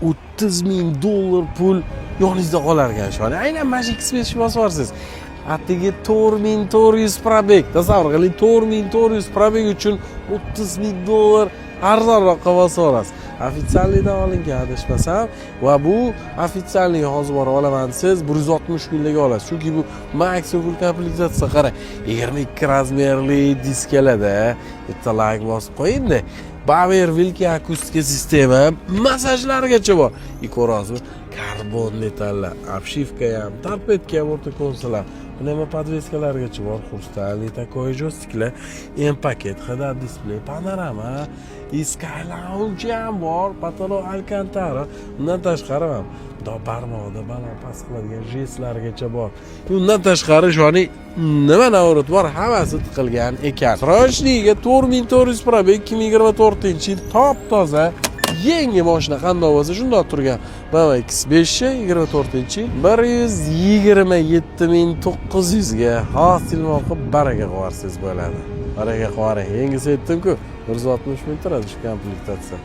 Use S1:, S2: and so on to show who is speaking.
S1: $30,000 pul yoningizda qolar ekan shuni. Aynan mana shu X5 bosib olasiz. Atigi 4,400 probeg. Tasavvur qiling, 4,400 probeg uchun $30,000 arzonroqqa bosib olasiz. Ofitsialnidan olingan adashmasam va bu ofitsialniy hozir bora olaman desangiz 160 kunlarga olasiz. Chunki bu maksimum komplektatsiya qarang. 22 razmerli disk keladi. Bitta like bosib qo'ying-da. Bauer Wilkie akustika sistema masajlargacha bor. Ko'rasizmi? Karbon metallar, obshivka ham, torpedka ham o'rta konsollar. Nima podveskalargacha bor. Хрустальный такой joysticklar, M-paket, HD display, panorama, Sky Lounge ham bor, patolog Alcantara. Undan tashqari ham barmoqda baland past qiladigan jestlargacha bor. Undan tashqari shuni nima navrat bor, hammasi tiqilgan ekan. Srochniga 4,400 probeg 2024-yil top-toza yangi mashina qanday bo'lsa shunday turgan. Mana X5 24-yil 127,900 ga hosilmoqi baraka qo'yarsiz bo'ladi. Baraka qo'ying. Yangisi aytdim-ku, 160 ming turadi shu komplektatsiya.